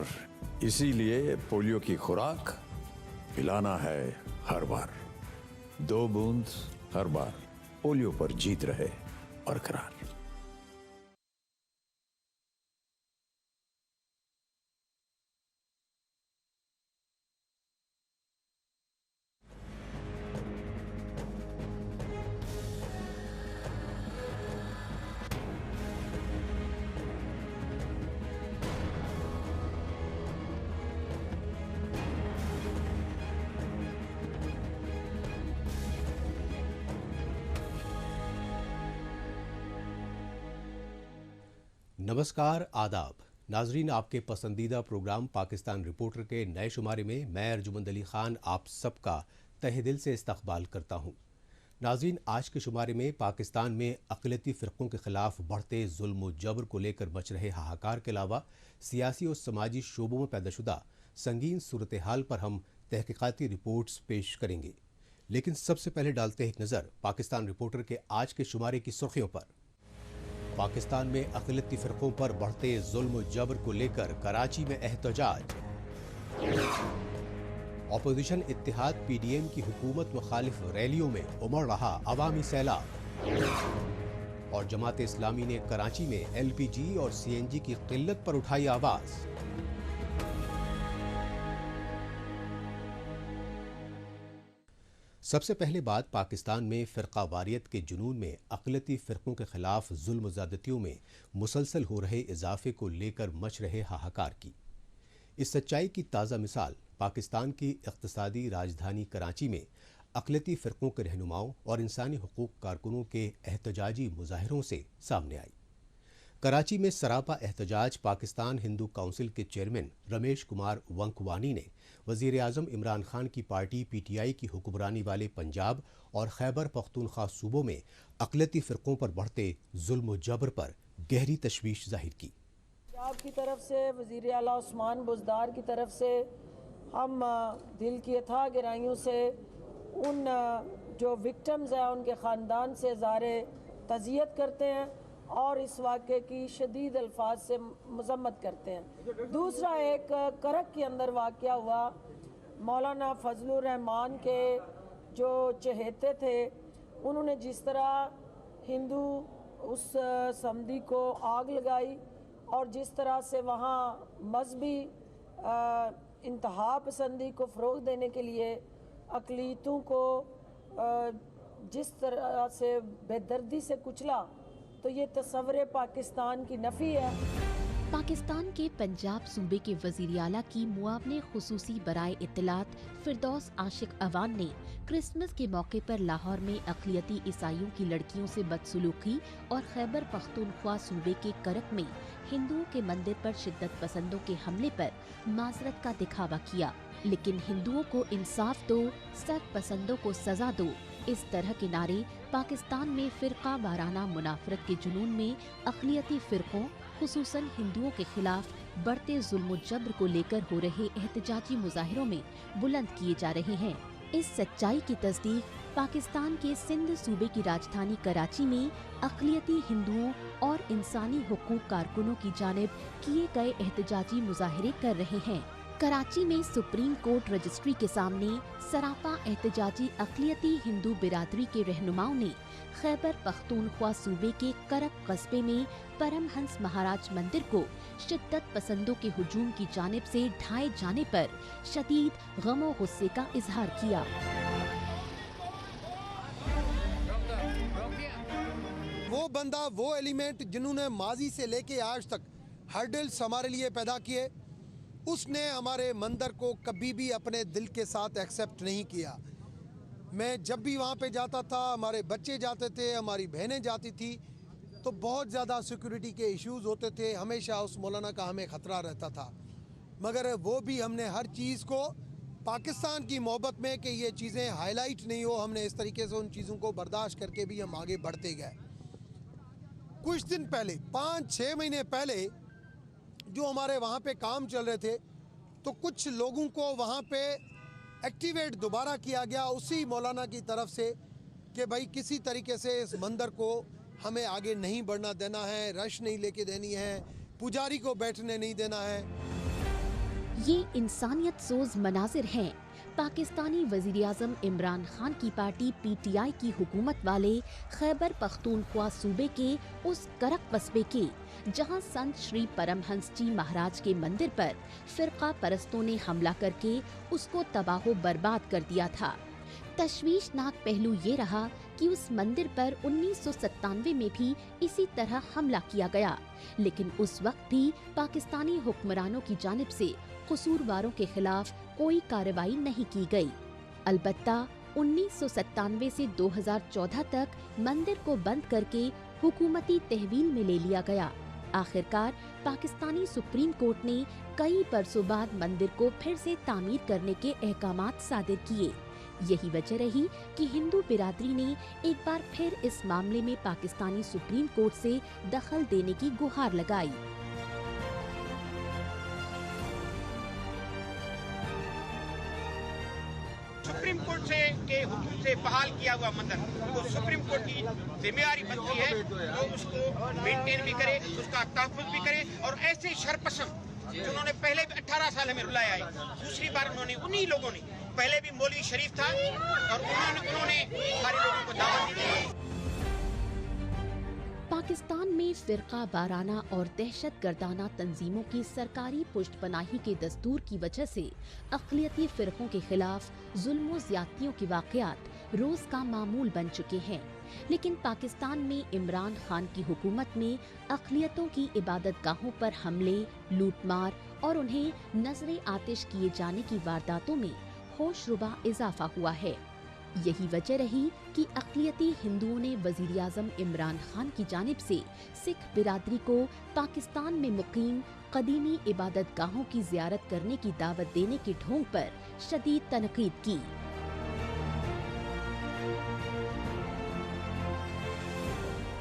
और इसीलिए पोलियो की खुराक पिलाना है हर बार। 2 बूंद हर बार, पोलियो पर जीत रहे बरकरार। नमस्कार, आदाब नाजरीन। आपके पसंदीदा प्रोग्राम पाकिस्तान रिपोर्टर के नए शुमारे में मैं अर्जुमंद अली खान आप सबका तहे दिल से इस्तकबाल करता हूँ। नाजरीन, आज के शुमारे में पाकिस्तान में अक़लियती फ़िरक़ों के ख़िलाफ़ बढ़ते जुल्म व जबर को लेकर मच रहे हाहाकार के अलावा सियासी और समाजी शोबों में पैदाशुदा संगीन सूरत हाल पर हम तहक़ीक़ाती रिपोर्ट्स पेश करेंगे। लेकिन सबसे पहले डालते हैं एक नज़र पाकिस्तान रिपोर्टर के आज के शुमारे की सुर्खियों पर। पाकिस्तान में अक़लियती फ़िरक़ों पर बढ़ते जुल्म जबर को लेकर कराची में एहतजाज। अपोजिशन इत्तेहाद पीडीएम की हुकूमत मुखालिफ रैलियों में उमड़ रहा अवामी सैलाब। और जमात इस्लामी ने कराची में एलपीजी और सीएनजी की किल्लत पर उठाई आवाज़। सबसे पहले बात पाकिस्तान में फ़िरक़ा वारियत के जुनून में अक़लियती फ़िरक़ों के ख़िलाफ़ जुल्म ज़्यादतियों में मुसलसल हो रहे इजाफे को लेकर मच रहे हाहाकार की। इस सच्चाई की ताज़ा मिसाल पाकिस्तान की इक़्तिसादी राजधानी कराची में अक़लियती फ़िरक़ों के रहनुमाओं और इंसानी हुकूक़ कारकुनों के एहतजाजी मुज़ाहिरों से सामने आई। कराची में सरापा एहतजाज पाकिस्तान हिंदू काउंसिल के चेयरमैन रमेश कुमार वंकवानी ने वज़ीर आज़म इमरान खान की पार्टी पीटीआई की हुक्मरानी वाले पंजाब और खैबर पख्तूनख्वा सूबों में अक़लियती फ़िरक़ों पर बढ़ते जुल्म व जबर पर गहरी तशवीश ज़ाहिर की। पंजाब की तरफ से वज़ीर आला उस्मान बुज़दार की तरफ से हम दिल की अथाह गहराइयों से उन जो विक्टिम्स हैं उनके ख़ानदान से इज़हार तज़ियत करते हैं और इस वाक़े की शदीद अल्फाज से मज़म्मत करते हैं। दूसरा, एक करक के अंदर वाक़या हुआ, मौलाना फजलुर रहमान के जो चहेते थे उन्होंने जिस तरह हिंदू उस समदी को आग लगाई और जिस तरह से वहाँ मजहबी इंतहा पसंदी को फ़रोग़ देने के लिए अक़लियतों को जिस तरह से बेदर्दी से कुचला, तो ये तस्वुर पाकिस्तान की नफ़ी है। पाकिस्तान के पंजाब सूबे के वज़ीर आला की मुआवने खुसूसी बराए इत्तलात फिरदौस आशिक अवान ने क्रिसमस के मौके पर लाहौर में अक़लियती ईसाइयों की लड़कियों से बदसलूकी और खैबर पख्तूनख्वा सूबे के करक में हिंदुओं के मंदिर पर शिद्दत पसंदों के हमले पर माजरत का दिखावा किया। लेकिन हिंदुओं को इंसाफ दो, सर्द पसंदों को सजा दो, इस तरह के नारे पाकिस्तान में फ़िरक़ा वाराना मुनाफरत के जुनून में अक़लियती फ़िरक़ों खुसूसन हिंदुओं के खिलाफ बढ़ते जुल्म जबर को लेकर हो रहे एहतजाजी मुज़ाहिरों में बुलंद किए जा रहे हैं। इस सच्चाई की तस्दीक पाकिस्तान के सिंध सूबे की राजधानी कराची में अक़लियती हिंदुओं और इंसानी हुकूक कारकुनों की जानिब किए गए एहतजाजी मुज़ाहिरे कर रहे हैं। कराची में सुप्रीम कोर्ट रजिस्ट्री के सामने सरापा एहतजाजी अक़लियती हिंदू बिरादरी के रहनुमाओं ने खैबर पख्तूनख्वा सूबे के करक कस्बे में परमहंस महाराज मंदिर को शिद्दत पसंदों के हुजूम की जानिब से ढाए जाने पर शदीद गम और गुस्से का इजहार किया। वो बंदा, वो एलिमेंट जिन्होंने माजी से लेके आज तक हर्डल्स हमारे लिए पैदा किए, उसने हमारे मंदिर को कभी भी अपने दिल के साथ एक्सेप्ट नहीं किया। मैं जब भी वहाँ पे जाता था, हमारे बच्चे जाते थे, हमारी बहनें जाती थी, तो बहुत ज़्यादा सिक्योरिटी के इश्यूज़ होते थे। हमेशा उस मौलाना का हमें ख़तरा रहता था, मगर वो भी हमने हर चीज़ को पाकिस्तान की मोहब्बत में कि ये चीज़ें हाईलाइट नहीं हो, हमने इस तरीके से उन चीज़ों को बर्दाश्त करके भी हम आगे बढ़ते गए। कुछ दिन पहले, 5-6 महीने पहले जो हमारे वहाँ पे काम चल रहे थे, तो कुछ लोगों को वहाँ पे एक्टिवेट दोबारा किया गया उसी मौलाना की तरफ से कि भाई किसी तरीके से इस मंदिर को हमें आगे नहीं बढ़ना देना है, रश नहीं लेके देनी है, पुजारी को बैठने नहीं देना है। یہ انسانیت سوز مناظر ہیں پاکستانی وزیراعظم عمران خان کی پارٹی پی ٹی آئی کی حکومت والے خیبر پختونخوا صوبے کے اس کرک قصبے کے، جہاں سنت شری پرم ہنس جی مہاراج کے مندر پر فرقہ پرستوں نے حملہ کر کے اس کو تباہ و برباد کر دیا تھا۔ تشویشناک پہلو یہ رہا کہ اس مندر پر 1997 میں بھی اسی طرح حملہ کیا گیا، لیکن اس وقت بھی پاکستانی حکمرانوں کی جانب سے قصورواروں کے خلاف کوئی کارروائی نہیں کی گئی۔ البتہ 1997 سے 2014 تک مندر کو بند کر کے حکومتی تحویل میں لے لیا گیا۔ آخرکار پاکستانی سپریم کورٹ نے کئی برسوں بعد مندر کو پھر سے تعمیر کرنے کے احکامات صادر کیے۔ یہی وجہ رہی کہ ہندو برادری نے ایک بار پھر اس معاملے میں پاکستانی سپریم کورٹ سے دخل دینے کی گہار لگائی۔ سپریم کورٹ سے کے حکم سے بحال کیا ہوا مندر تو سپریم کورٹ کی ذمہ داری بنتی ہے تو اس کو مینٹین بھی کرے، اس کا تحفظ بھی کرے، اور ایسے شرپسند جنہوں نے پہلے بھی 18 سال ہمیں رلایا ہے، دوسری بار انہی لوگوں نے، پہلے بھی مولوی شریف تھا اور انہوں نے سارے لوگوں کو دعوت دی۔ پاکستان میں فرقہ وارانہ اور دہشت گردانہ تنظیموں کی سرکاری پشت پناہی کے دستور کی وجہ سے اقلیتی فرقوں کے خلاف ظلم و زیادتیوں کے واقعات روز کا معمول بن چکے ہیں، لیکن پاکستان میں عمران خان کی حکومت میں اقلیتوں کی عبادت گاہوں پر حملے، لوٹ مار اور انہیں نظر آتش کیے جانے کی وارداتوں میں ہوش ربا اضافہ ہوا ہے۔ یہی وجہ رہی کہ اقلیتی ہندوؤں نے وزیراعظم عمران خان کی جانب سے سکھ برادری کو پاکستان میں مقیم قدیمی عبادت گاہوں کی زیارت کرنے کی دعوت دینے کے ڈھونگ پر شدید تنقید کی۔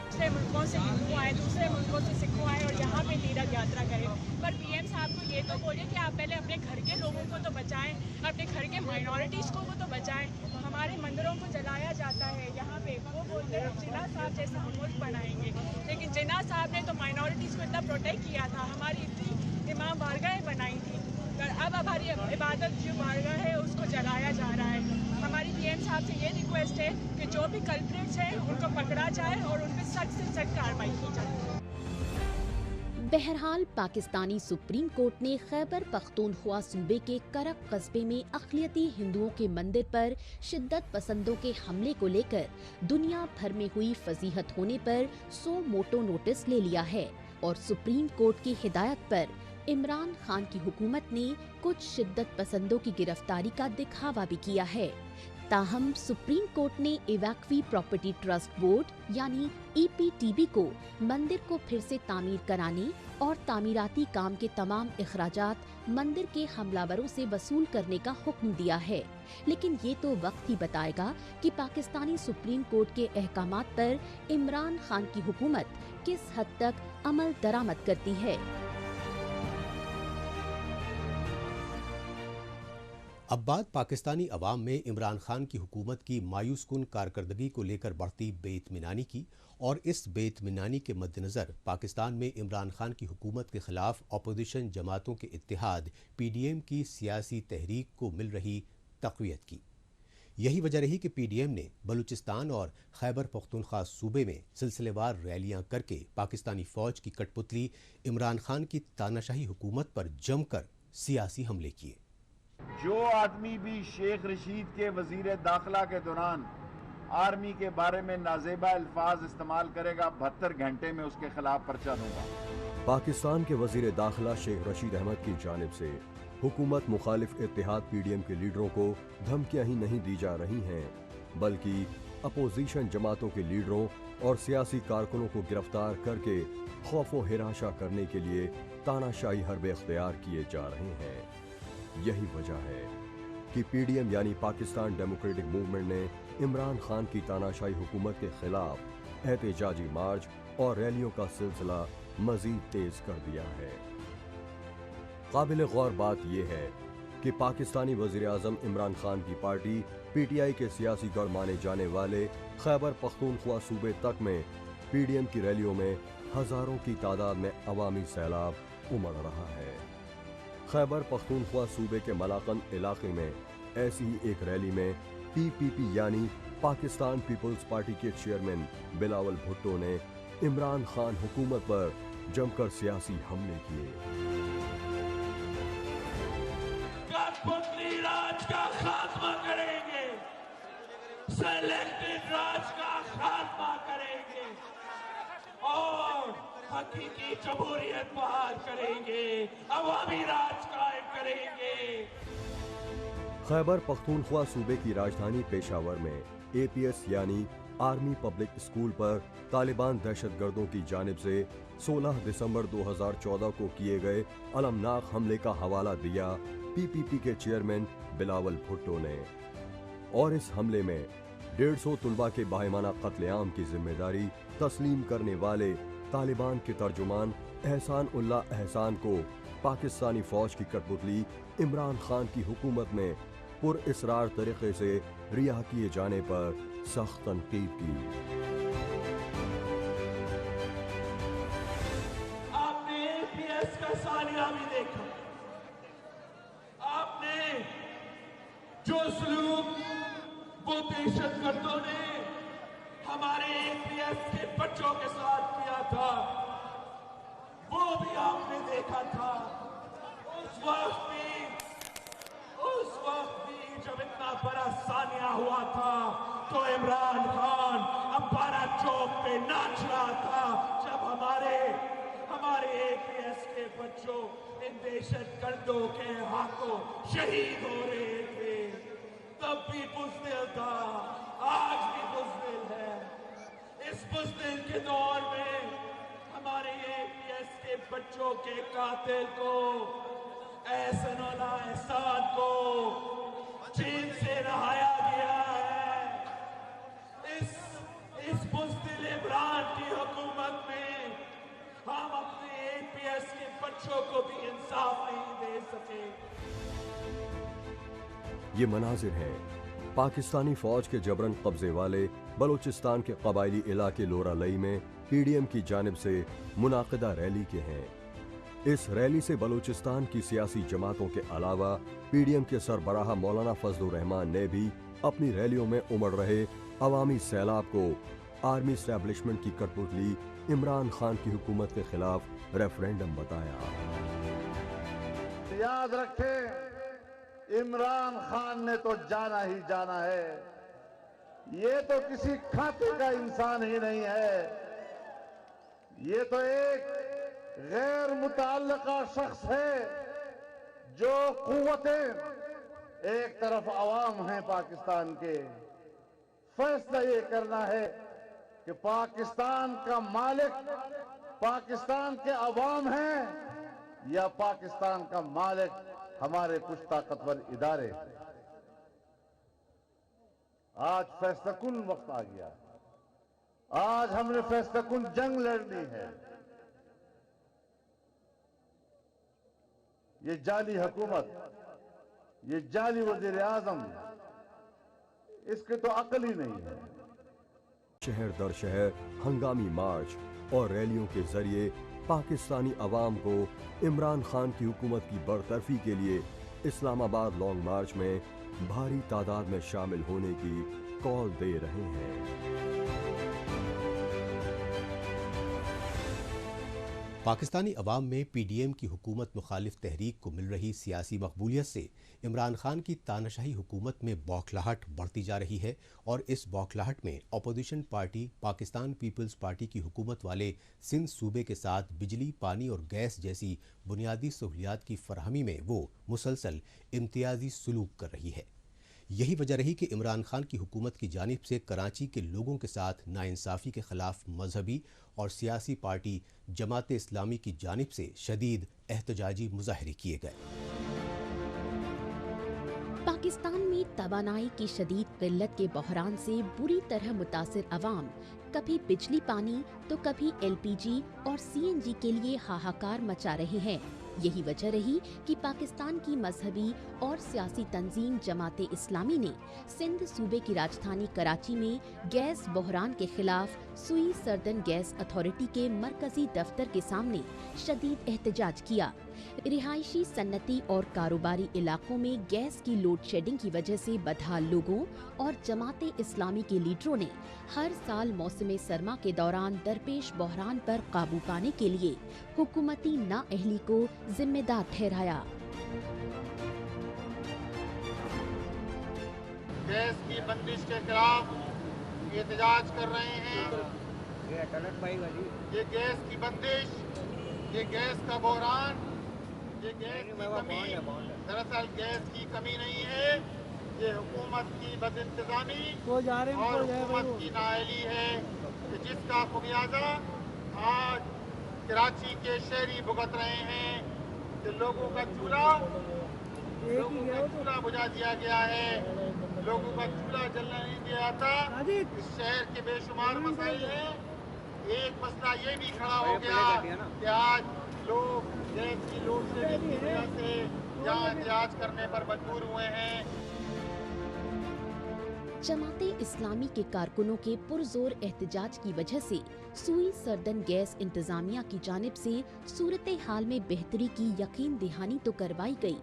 دوسرے ملکوں سے ہندو آئے، دوسرے ملکوں سے سکھوں آئے اور یہاں پہ تیرتھ یاترا کریں، پر پی ایم صاحب کو یہ تو بولے کہ آپ پہلے اپنے گھر کے لوگوں کو تو بچائیں، اپنے گھر کے مائنورٹیز کو تو بچائیں۔ ہمارے مندروں کو جلایا جاتا ہے یہاں پہ، وہ بولتے ہیں جناح صاحب جیسا ہم ملک بنائیں گے، لیکن جناح صاحب نے تو مائنورٹیز کو اتنا پروٹیکٹ کیا تھا، ہماری اتنی امام بارگاہیں بنائی تھی، اب ہماری عبادت جو بارگاہ ہے اس کو جلایا جا رہا ہے۔ ہماری پی ایم صاحب سے یہ ریکویسٹ ہے کہ جو بھی کلپریٹس ہیں ان کو پکڑا جائے اور ان پہ سخت سے سخت کارروائی کی جائے۔ بہرحال پاکستانی سپریم کورٹ نے خیبر پختونخوا صوبے کے کرک قصبے میں اقلیتی ہندوؤں کے مندر پر شدت پسندوں کے حملے کو لے کر دنیا بھر میں ہوئی فضیحت ہونے پر سو موٹو نوٹس لے لیا ہے، اور سپریم کورٹ کی ہدایت پر عمران خان کی حکومت نے کچھ شدت پسندوں کی گرفتاری کا دکھاوا بھی کیا ہے۔ تاہم سپریم کورٹ نے ایویکوی پراپرٹی ٹرسٹ بورڈ یعنی ای پی ٹی بی کو مندر کو پھر سے تعمیر کرانے اور تعمیراتی کام کے تمام اخراجات مندر کے حملہ سے وصول کرنے کا حکم دیا ہے، لیکن یہ تو وقت ہی بتائے گا کہ پاکستانی سپریم کورٹ کے احکامات پر عمران خان کی حکومت کس حد تک عمل درآمد کرتی ہے۔ اب بات پاکستانی عوام میں عمران خان کی حکومت کی مایوس کن کارکردگی کو لے کر بڑھتی بے اطمینانی کی، اور اس بے اطمینانی کے مد نظر پاکستان میں عمران خان کی حکومت کے خلاف اپوزیشن جماعتوں کے اتحاد پی ڈی ایم کی سیاسی تحریک کو مل رہی تقویت کی۔ یہی وجہ رہی کہ پی ڈی ایم نے بلوچستان اور خیبر پختونخوا صوبے میں سلسلے وار ریلیاں کر کے پاکستانی فوج کی کٹ پتلی عمران خان کی تاناشاہی حکومت پر جم کر سیاسی حملے کیے۔ جو آدمی بھی شیخ رشید کے وزیر داخلہ کے دوران آرمی کے بارے میں نازیبہ الفاظ استعمال کرے گا 72 گھنٹے میں اس کے خلاف پرچہ دوں گا۔ پاکستان کے وزیر داخلہ شیخ رشید احمد کی جانب سے حکومت مخالف اتحاد پی ڈی ایم کے لیڈروں کو دھمکیاں ہی نہیں دی جا رہی ہیں، بلکہ اپوزیشن جماعتوں کے لیڈروں اور سیاسی کارکنوں کو گرفتار کر کے خوف و ہراشاں کرنے کے لیے تاناشاہی حربے اختیار کیے جا رہے ہیں۔ یہی وجہ ہے کہ پی ڈی ایم یعنی پاکستان ڈیموکریٹک موومنٹ نے عمران خان کی تاناشاہی حکومت کے خلاف احتجاجی مارچ اور ریلیوں کا سلسلہ مزید تیز کر دیا ہے۔ قابل غور بات یہ ہے کہ پاکستانی وزیر اعظم عمران خان کی پارٹی پی ٹی آئی کے سیاسی گڑھ مانے جانے والے خیبر پختونخوا صوبے تک میں پی ڈی ایم کی ریلیوں میں ہزاروں کی تعداد میں عوامی سیلاب امڑ رہا ہے۔ खैबर पख्तूनख्वा सूबे के मलाकंद इलाके में ऐसी ही एक रैली में PPP यानी पाकिस्तान पीपल्स पार्टी के चेयरमैन बिलावल भुट्टो ने इमरान खान हुकूमत पर जमकर सियासी हमले किए। कठपुतली राज का खात्मा करेंगे, सिलेक्टेड राज का खात्मा करेंगे और हकीकी जमहूरियत बहाल करेंगे, अवामी राज कायम करेंगे। खैबर पख्तूनख्वा सूबे की राजधानी पेशावर में APS यानी आर्मी पब्लिक स्कूल पर तालिबान दहशतगर्दों की जानिब से 16 दिसंबर 2014 को किए गए अलमनाक हमले का हवाला दिया PPP के चेयरमैन बिलावल भुट्टो ने, और इस हमले में 150 तुलबा के बाहिमाना कत्लेआम की जिम्मेदारी तस्लीम करने वाले तालिबान के तर्जुमान एहसान उल्लाह एहसान को पाकिस्तानी फौज की कठपुतली इमरान खान की हुकूमत में पुरइसरार तरीके से रिहा किए जाने पर सख्त तनकीद की। आपने APS का सालिया भी देखा, आपने जो सलूक वो दहशतगर्दों ने हमारे APS के बच्चों के साथ किया था, वो भी आपने देखा था। उस वक्त भी जब इतना बड़ा सानिया हुआ था तो इमरान खान अंबारा चौक पे नाच रहा था, जब हमारे APS के बच्चों इन दहशतगर्दों के हाथों शहीद हो रहे थे। तब भी बुज़दिल था, आज भी बुज़दिल है। इस बुज़दिल के दौर में हमारे APS के बच्चों के कातिल को, एहसान उल्लाह एहसान को जेल से रहाया गया है। इस बुज़दिल इमरान की हुकूमत में हम अपने APS के बच्चों को भी इंसाफ नहीं दे सके। ये मनाजिर हैं पाकिस्तानी फौज के जबरन कब्जे वाले बलूचिस्तान के कबायली इलाके लोरालई में PDM की जानिब से मुनाकिदा रैली के हैं। इस रैली से बलूचिस्तान की सियासी जमातों के अलावा PDM के सरबराह मौलाना फजलुर रहमान ने भी अपनी रैलियों में उमड़ रहे अवामी सैलाब को आर्मी एस्टैब्लिशमेंट की कठपुतली इमरान खान की हुकूमत के खिलाफ रेफरेंडम बताया। याद रखें, इमरान खान ने तो जाना ही जाना है, ये तो किसी खाते का इंसान ही नहीं है, ये तो एक गैर मुताल्लिका शख्स है। जो कुव्वतें एक तरफ अवाम हैं पाकिस्तान के, फैसला ये करना है कि पाकिस्तान का मालिक पाकिस्तान के अवाम हैं या पाकिस्तान का मालिक हमारे कुछ ताकतवर इदारे। आज फैसलाकुन वक्त आ गया, आज हमने फैसलाकुन जंग लड़नी है। ये जाली हुकूमत, ये जाली वज़ीर आज़म, इसके तो अक्ल ही नहीं है। शहर दर शहर हंगामी मार्च और रैलियों के जरिए पाकिस्तानी अवाम को इमरान खान की हुकूमत की बरतरफी के लिए इस्लामाबाद लॉन्ग मार्च में भारी तादाद में शामिल होने की कॉल दे रहे हैं। पाकिस्तानी अवाम में PDM की हुकूमत मुखालिफ तहरीक को मिल रही सियासी मकबूलियत से इमरान खान की तानाशाही हुकूमत में बौखलाहट बढ़ती जा रही है, और इस बौखलाहट में opposition party Pakistan peoples party की हुकूमत वाले सिंध सूबे के साथ बिजली, पानी और गैस जैसी बुनियादी सहूलियात की फरहमी में वो मुसलसल इम्तियाजी सलूक कर रही है। यही वजह रही कि इमरान खान की हुकूमत की जानिब से कराची के लोगों के साथ नाइंसाफ़ी के खिलाफ मजहबी और सियासी पार्टी जमात इस्लामी की जानिब से शदीद एहतजाजी मुजाहरे किए गए। पाकिस्तान में तवानाई की शदीद किल्लत के बहरान से बुरी तरह मुतासिर अवाम कभी बिजली पानी तो कभी LPG और CNG के लिए हाहाकार मचा रहे हैं। यही वजह रही कि पाकिस्तान की मजहबी और सियासी तंजीम जमाते इस्लामी ने सिंध सूबे की राजधानी कराची में गैस बहरान के खिलाफ सुई सर्दन गैस अथॉरिटी के मरकजी दफ्तर के सामने शदीद एहतजाज किया। रिहायशी, सन्नती और कारोबारी इलाकों में गैस की लोड शेडिंग की वजह से बदहाल लोगों और जमाते इस्लामी के लीडरों ने हर साल मौसम सरमा के दौरान दरपेश बहरान पर काबू पाने के लिए हुकूमती नाअहली को जिम्मेदार ठहराया। गैस की बंदिश के खिलाफ एहतजाज कर रहे हैं। ये गैस की बंदिश, ये गैस का बहरान, ये गैस की कमी, दरअसल गैस की कमी नहीं है, ये हुकूमत की बदइंतजामी और हुकूमत की नाअहली है कि जिसका खुमियाजा आज कराची के शहरी भुगत रहे हैं कि लोगों का चूल्हा बुझा दिया गया है, लोगों का चूल्हा जलने नहीं दिया जाता। इस शहर के बेशुमार मसाइल हैं। एक मसला ये भी खड़ा हो गया कि आज लोग गैस की लोड शेडिंग की वजह से यहाँ एहतजाज करने पर मजबूर हुए हैं। जमाते इस्लामी के कारकुनों के पुरजोर एहतजाज की वजह से सुई सर्दन गैस इंतजामिया की जानिब से सूरत हाल में बेहतरी की यकीन दहानी तो करवाई गई,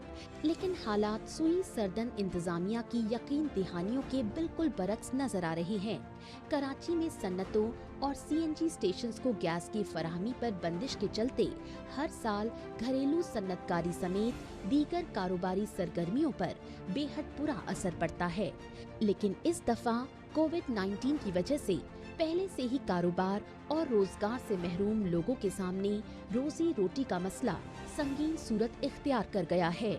लेकिन हालात सुई सर्दन इंतजामिया की यकीन दहानियों के बिल्कुल बरक्स नजर आ रहे हैं। कराची में सन्नतों और सीएनजी स्टेशंस को गैस की फराहमी पर बंदिश के चलते हर साल घरेलू सन्नतकारी समेत दीगर कारोबारी सरगर्मियों पर बेहद बुरा असर पड़ता है। लेकिन इस दफा कोविड-19 की वजह से पहले से ही कारोबार और रोजगार से महरूम लोगों के सामने रोजी रोटी का मसला संगीन सूरत इख्तियार कर गया है।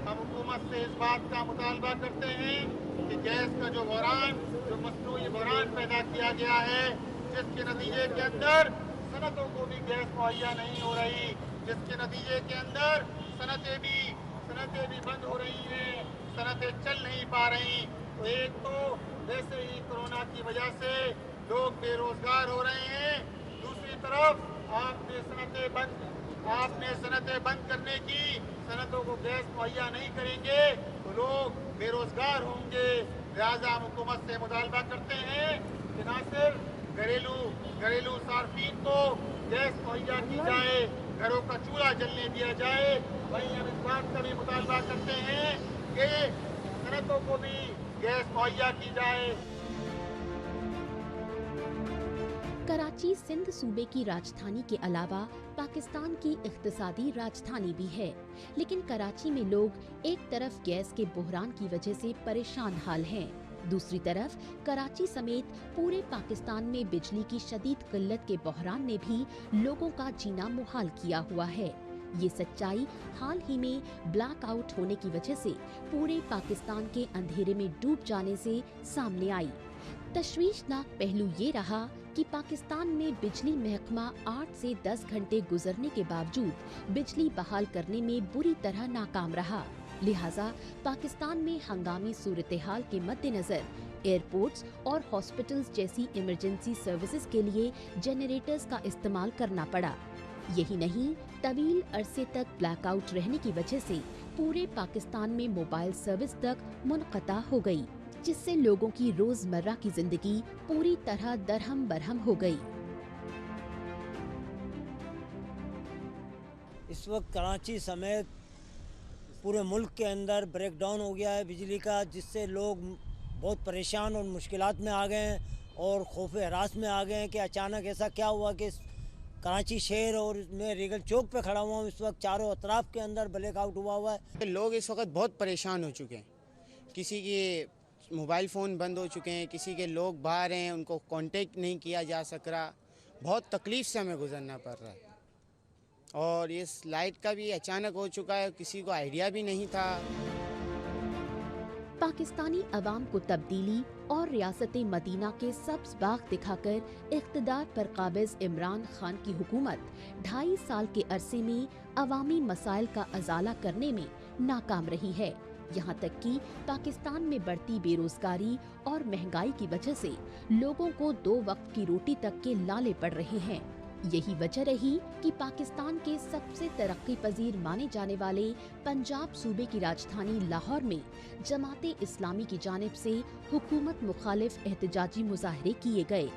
हम हुकूमत से इस बात का मुतालबा करते हैं कि गैस का जो बहरान, जो मसनूई बहरान पैदा किया गया है, जिसके नतीजे के अंदर सनतों को भी गैस मुहैया नहीं हो रही, जिसके नतीजे के अंदर सनतें भी बंद हो रही हैं, सनतें चल नहीं पा रही। तो एक तो वैसे ही कोरोना की वजह से लोग बेरोजगार हो रहे हैं, दूसरी तरफ आपने सनतें बंद करने की, सनतों को गैस मुहैया नहीं करेंगे तो लोग बेरोजगार होंगे। लिहाजा हम हुकूमत से मुतालबा करते हैं कि न सिर्फ घरेलू सार्फिन को गैस मुहैया की जाए, घरों का चूल्हा जलने दिया जाए, वहीं हम इस बात का भी मुतालबा करते हैं कि सनतों को भी गैस मुहैया की जाए। कराची सिंध सूबे की राजधानी के अलावा पाकिस्तान की इख्तिसादी राजधानी भी है, लेकिन कराची में लोग एक तरफ गैस के बहरान की वजह से परेशान हाल हैं, दूसरी तरफ कराची समेत पूरे पाकिस्तान में बिजली की शदीद किल्लत के बहरान ने भी लोगों का जीना मुहाल किया हुआ है। ये सच्चाई हाल ही में ब्लैक आउट होने की वजह से पूरे पाकिस्तान के अंधेरे में डूब जाने से सामने आई। तशवीशनाक पहलू ये रहा कि पाकिस्तान में बिजली महकमा 8 से 10 घंटे गुजरने के बावजूद बिजली बहाल करने में बुरी तरह नाकाम रहा। लिहाजा पाकिस्तान में हंगामी सूरत हाल के मद्देनजर एयरपोर्ट्स और हॉस्पिटल्स जैसी इमरजेंसी सर्विसेज के लिए जनरेटर्स का इस्तेमाल करना पड़ा। यही नहीं, तवील अरसे तक ब्लैकआउट रहने की वजह से पूरे पाकिस्तान में मोबाइल सर्विस तक मुनक़ता हो गई, जिससे लोगों की रोजमर्रा की जिंदगी पूरी तरह दरहम बरहम हो गई। इस वक्त कराची समेत पूरे मुल्क के अंदर ब्रेकडाउन हो गया है बिजली का, जिससे लोग बहुत परेशान और मुश्किलात में आ गए हैं और खौफ हरास में आ गए हैं कि अचानक ऐसा क्या हुआ कि कराची शहर और मैं रीगल चौक पे खड़ा हुआ हूँ, इस वक्त चारों अतराफ के अंदर ब्लैकआउट हुआ है। लोग इस वक्त बहुत परेशान हो चुके हैं, किसी के मोबाइल फ़ोन बंद हो चुके हैं, किसी के लोग बाहर हैं, उनको कांटेक्ट नहीं किया जा सक रहा, बहुत तकलीफ़ से हमें गुजरना पड़ रहा है। और इस लाइट का भी अचानक हो चुका है, किसी को आइडिया भी नहीं था। पाकिस्तानी अवाम को तब्दीली और रियासत मदीना के सब्ज बाग दिखाकर इख्तिदार पर काबिज इमरान खान की हुकूमत 2.5 साल के अरसे में अवामी मसाइल का अजाला करने में नाकाम रही है। यहाँ तक कि पाकिस्तान में बढ़ती बेरोजगारी और महंगाई की वजह से लोगों को 2 वक्त की रोटी तक के लाले पड़ रहे हैं। यही वजह रही कि पाकिस्तान के सबसे तरक्की पजीर माने जाने वाले पंजाब सूबे की राजधानी लाहौर में जमाते इस्लामी की जानिब से हुकूमत मुखालिफ एहतजाजी मुजाहरे किए गए।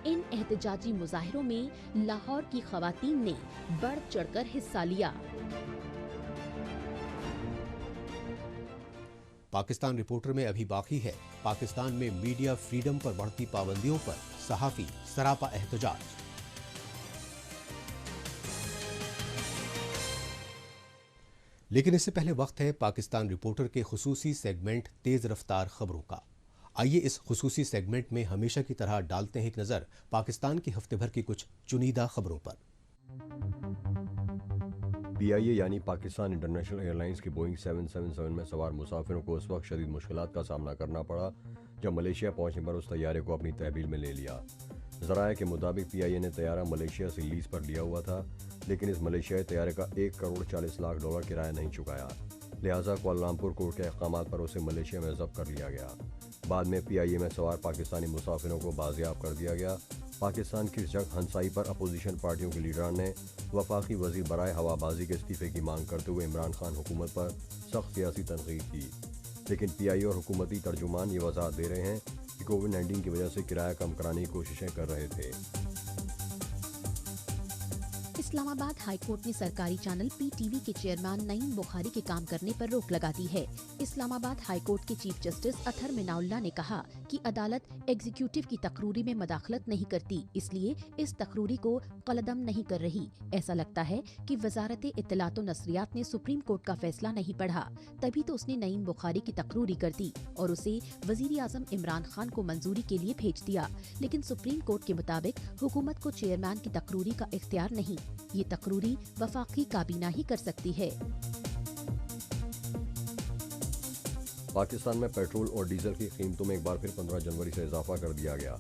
इन एहतजाजी मुजाहरों में लाहौर की खवातीन ने बढ़ चढ़कर हिस्सा लिया। पाकिस्तान रिपोर्टर में अभी बाकी है पाकिस्तान में मीडिया फ्रीडम पर बढ़ती पाबंदियों पर सहाफी सरापा एहतजाज। लेकिन इससे पहले वक्त है पाकिस्तान रिपोर्टर के खुसूसी सेगमेंट तेज रफ्तार खबरों का। आइए इस खुसूसी सेगमेंट में हमेशा की तरह डालते हैं एक नजर पाकिस्तान की हफ्ते भर की कुछ चुनिंदा खबरों पर। PIA यानी पाकिस्तान इंटरनेशनल एयरलाइंस की बोइंग 777 में सवार मुसाफिरों को उस वक्त शदीद मुश्किलात का सामना करना पड़ा जब मलेशिया पहुंचने पर उस तैयारे को अपनी तहवील में ले लिया। ज़राए के मुताबिक PIA ने तैयारा मलेशिया से लीज पर लिया हुआ था, लेकिन इस मलेशियाई तैयारे का $1 करोड़ 40 लाख किराया नहीं चुकाया, लिहाजा कुआलालंपुर कोर्ट के अहकामात पर उसे मलेशिया में जब्त कर लिया गया। बाद में PIA में सवार पाकिस्तानी मुसाफिरों को बाजियाब कर दिया गया। पाकिस्तान की इस जंग हंसाई पर अपोजिशन पार्टियों के लीडरान ने वफाकी वजीर बराए हवाबाजी के इस्तीफे की मांग करते हुए इमरान खान हुकूमत पर सख्त सियासी तनकीद की, लेकिन PIA और हुकूमती तर्जुमान ये वजाहत दे रहे हैं कि कोविड-19 की वजह से किराया कम कराने की कोशिशें कर रहे थे। इस्लामाबाद हाई कोर्ट ने सरकारी चैनल PTV के चेयरमैन नईम बुखारी के काम करने पर रोक लगा दी है। इस्लामाबाद हाई कोर्ट के चीफ जस्टिस अतहर मिनाउल्लाह ने कहा कि अदालत एग्जीक्यूटिव की तकरूरी में मदाखलत नहीं करती, इसलिए इस तकरूरी को कलदम नहीं कर रही। ऐसा लगता है कि वजारत इत्तलात व नशरियात ने सुप्रीम कोर्ट का फैसला नहीं पढ़ा, तभी तो उसने नईम बुखारी की तकरूरी कर दी और उसे वजीर आजम इमरान खान को मंजूरी के लिए भेज दिया। लेकिन सुप्रीम कोर्ट के मुताबिक हुकूमत को चेयरमैन की तकरूरी का इख्तियार नहीं, ये तकरूरी वफाकी काबीना ही कर सकती है। पाकिस्तान में पेट्रोल और डीजल की कीमतों में एक बार फिर 15 जनवरी से इजाफा कर दिया गया।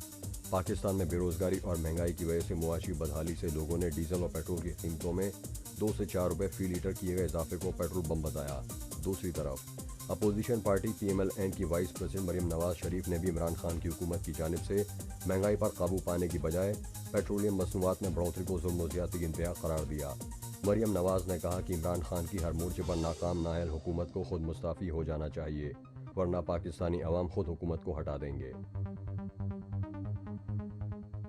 पाकिस्तान में बेरोजगारी और महंगाई की वजह से मुआशी बदहाली से लोगों ने डीजल और पेट्रोल की कीमतों में 2 से 4 रुपए फी लीटर किए गए इजाफे को पेट्रोल बम बताया। दूसरी तरफ अपोजिशन पार्टी PMLN की वाइस प्रेसिडेंट मरियम नवाज शरीफ ने भी इमरान खान की हुकूमत की जानिब से महंगाई पर काबू पाने की बजाय पेट्रोलियम मसनूआत में बढ़ोतरी को जुल्म व ज़्यादती की इंतहा करार दिया। मरियम नवाज ने कहा कि इमरान खान की हर मोर्चे पर नाकाम नाअहल हुकूमत को खुद मुस्ताफ़ी हो जाना चाहिए, वरना पाकिस्तानी अवाम खुद हुकूमत को हटा देंगे।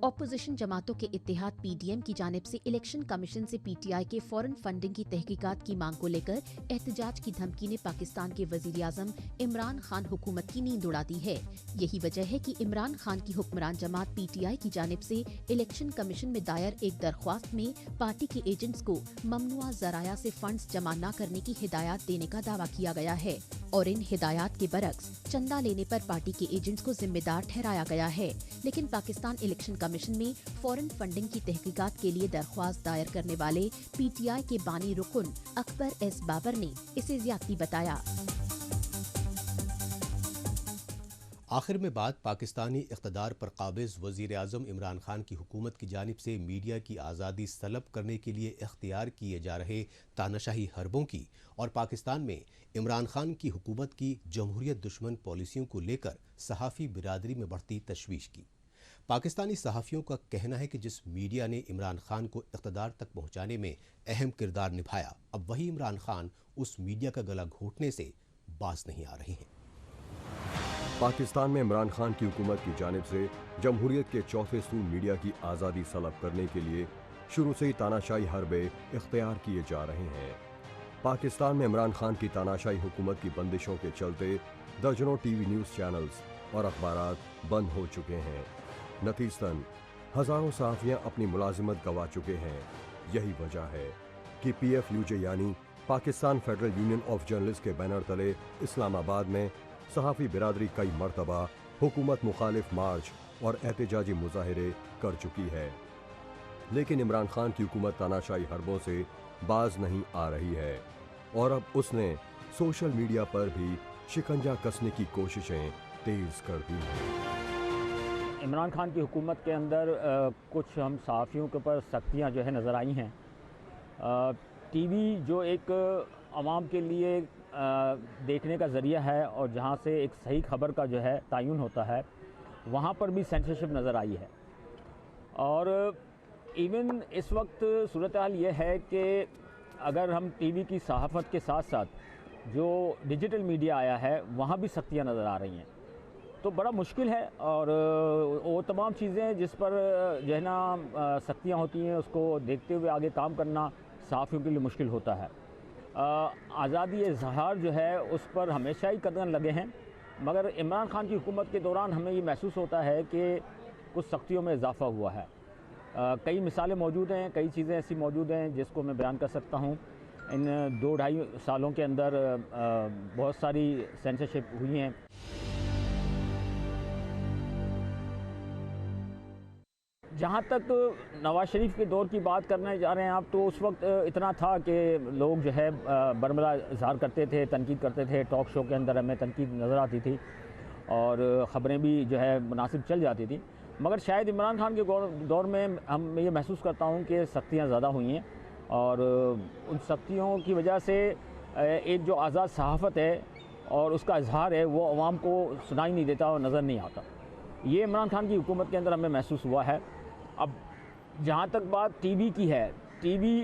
ऑपोजिशन जमातों के इत्तेहाद PDM की जानिब से इलेक्शन कमीशन से PTI के फॉरेन फंडिंग की तहकीकात की मांग को लेकर एहतजाज की धमकी ने पाकिस्तान के वजीर आजम इमरान खान हुकूमत की नींद उड़ा दी है। यही वजह है कि इमरान खान की हुक्मरान जमात PTI की जानिब से इलेक्शन कमीशन में दायर एक दरख्वास्त में पार्टी के एजेंट्स को ममनुआ जराया से फंड्स जमा न करने की हिदायत देने का दावा किया गया है और इन हिदायत के बरक्स चंदा लेने पर पार्टी के एजेंट्स को जिम्मेदार ठहराया गया है। लेकिन पाकिस्तान इलेक्शन कमीशन में फॉरेन फंडिंग की तहकीकात के लिए दरख्वास्त दायर करने वाले PTI के बानी रुकन अकबर S बाबर ने इसे ज्यादती बताया। आखिर में बात पाकिस्तानी इक़्तिदार पर काबिज वज़ीर आज़म इमरान खान की हुकूमत की जानिब से मीडिया की आज़ादी सलब करने के लिए इख्तियार किए जा रहे तानाशाही हरबों की और पाकिस्तान में इमरान खान की हुकूमत की जमहूरियत दुश्मन पॉलिसियों को लेकर सहाफ़ी बिरादरी में बढ़ती तशवीश की। पाकिस्तानी सहाफ़ियों का कहना है कि जिस मीडिया ने इमरान खान को इक़्तिदार तक पहुँचाने में अहम किरदार निभाया, अब वही इमरान खान उस मीडिया का गला घोंटने से बाज नहीं आ रहे हैं। पाकिस्तान में इमरान खान की हुकूमत की जानिब से जमहूरियत के चौथे सूल मीडिया की आज़ादी सलब करने के लिए शुरू से ही तानाशाही हरबे इख्तियार किए जा रहे हैं। पाकिस्तान में इमरान खान की तानाशाही हुकूमत की बंदिशों के चलते दर्जनों TV न्यूज़ चैनल्स और अखबारात बंद हो चुके हैं। नतीजतन हज़ारों सहाफ़ियाँ अपनी मुलाजिमत गंवा चुके हैं। यही वजह है कि PFUJ यानी Pakistan federal union of journalist के बैनर तले इस्लामाबाद में सहाफ़ी बिरादरी कई मरतबा हुकूमत मुखालिफ मार्च और एहतजाजी मुजाहरे कर चुकी है, लेकिन इमरान खान की हुकूमत तानाशाही हरबों से बाज नहीं आ रही है और अब उसने सोशल मीडिया पर भी शिकंजा कसने की कोशिशें तेज कर दी हैं। इमरान खान की हुकूमत के अंदर कुछ हम सहाफ़ियों के ऊपर सख्तियाँ जो है नज़र आई हैं। TV जो एक आवाम के लिए देखने का ज़रिया है और जहाँ से एक सही खबर का जो है तयन होता है, वहाँ पर भी सेंसरशिप नज़र आई है। और ایون اس وقت صورتحال یہ ہے کہ اگر ہم ٹی وی کی صحافت کے ساتھ ساتھ جو ڈیجیٹل میڈیا آیا ہے وہاں بھی سختیاں نظر آ رہی ہیں، تو بڑا مشکل ہے، اور وہ تمام چیزیں جس پر جو ہے نا سختیاں ہوتی ہیں اس کو دیکھتے ہوئے آگے کام کرنا صحافیوں کے لیے مشکل ہوتا ہے۔ آزادی اظہار جو ہے اس پر ہمیشہ ہی قدم لگے ہیں، مگر عمران خان کی حکومت کے دوران ہمیں یہ محسوس ہوتا ہے کہ کچھ سختیوں میں اضافہ ہوا ہے۔ کئی مثالیں موجود ہیں، کئی چیزیں ایسی موجود ہیں جس کو میں بیان کر سکتا ہوں۔ ان 2-2.5 سالوں کے اندر بہت ساری سینسرشپ ہوئی ہیں۔ جہاں تک نواز شریف کے دور کی بات کرنے جا رہے ہیں آپ، تو اس وقت اتنا تھا کہ لوگ جو ہے برملا اظہار کرتے تھے، تنقید کرتے تھے، ٹاک شو کے اندر ہمیں تنقید نظر آتی تھی اور خبریں بھی جو ہے مناسب چل جاتی تھیں، مگر شاید عمران خان کے دور میں ہم یہ محسوس کرتا ہوں کہ سختیاں زیادہ ہوئی ہیں، اور ان سختیوں کی وجہ سے ایک جو آزاد صحافت ہے اور اس کا اظہار ہے وہ عوام کو سنائی نہیں دیتا اور نظر نہیں آتا۔ یہ عمران خان کی حکومت کے اندر ہمیں محسوس ہوا ہے۔ اب جہاں تک بات ٹی وی کی ہے، ٹی وی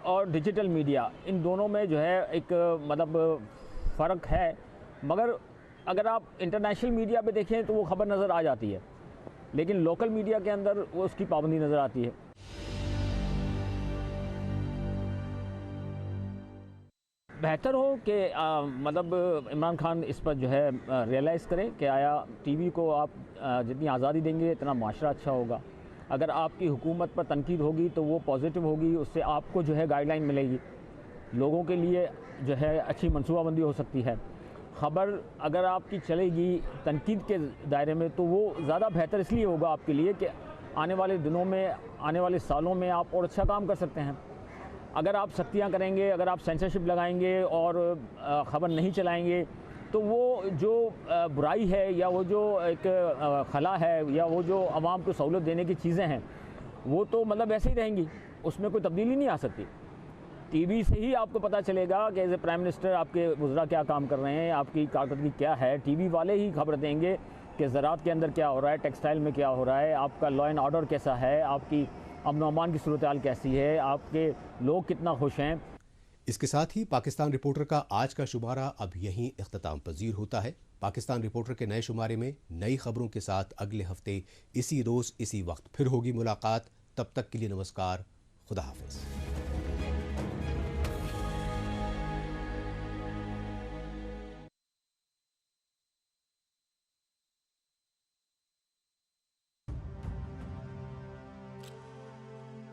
اور ڈیجیٹل میڈیا ان دونوں میں جو ہے ایک مطلب فرق ہے، مگر اگر آپ انٹرنیشنل میڈیا پہ دیکھیں تو وہ خبر نظر آ جاتی ہے، لیکن لوکل میڈیا کے اندر وہ اس کی پابندی نظر آتی ہے۔ بہتر ہو کہ مطلب عمران خان اس پر جو ہے ریئلائز کریں کہ آیا ٹی وی کو آپ جتنی آزادی دیں گے اتنا معاشرہ اچھا ہوگا۔ اگر آپ کی حکومت پر تنقید ہوگی تو وہ پازیٹیو ہوگی، اس سے آپ کو جو ہے گائیڈ لائن ملے گی، لوگوں کے لیے جو ہے اچھی منصوبہ بندی ہو سکتی ہے۔ خبر اگر آپ کی چلے گی تنقید کے دائرے میں تو وہ زیادہ بہتر اس لیے ہوگا آپ کے لیے کہ آنے والے دنوں میں، آنے والے سالوں میں آپ اور اچھا کام کر سکتے ہیں۔ اگر آپ سختیاں کریں گے، اگر آپ سینسرشپ لگائیں گے اور خبر نہیں چلائیں گے تو وہ جو برائی ہے یا وہ جو ایک خلا ہے یا وہ جو عوام کو سہولت دینے کی چیزیں ہیں وہ تو مطلب ایسے ہی رہیں گی، اس میں کوئی تبدیلی نہیں آ سکتی۔ ٹی وی سے ہی آپ کو پتہ چلے گا کہ ایز اے پرائم منسٹر آپ کے وزراء کیا کام کر رہے ہیں، آپ کی کارکردگی کیا ہے۔ ٹی وی والے ہی خبر دیں گے کہ زراعت کے اندر کیا ہو رہا ہے، ٹیکسٹائل میں کیا ہو رہا ہے، آپ کا لا اینڈ آرڈر کیسا ہے، آپ کی امن و امان کی صورتحال کیسی ہے، آپ کے لوگ کتنا خوش ہیں۔ اس کے ساتھ ہی پاکستان رپورٹر کا آج کا شمارہ اب یہیں اختتام پذیر ہوتا ہے۔ پاکستان رپورٹر کے نئے شمارے میں نئی خبروں کے ساتھ اگلے ہفتے اسی روز اسی وقت پھر ہوگی ملاقات۔ تب تک کے لیے نمسکار، خدا حافظ۔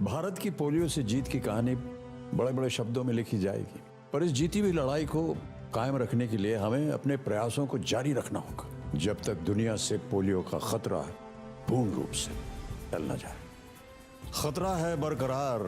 بھارت کی پولیو سے جیت کی کہانی بڑے بڑے شبدوں میں لکھی جائے گی، پر اس جیتی ہوئی لڑائی کو قائم رکھنے کے لیے ہمیں اپنے پریاسوں کو جاری رکھنا ہوگا جب تک دنیا سے پولیو کا خطرہ پورن روپ سے ٹل نہ جائے۔ خطرہ ہے برقرار،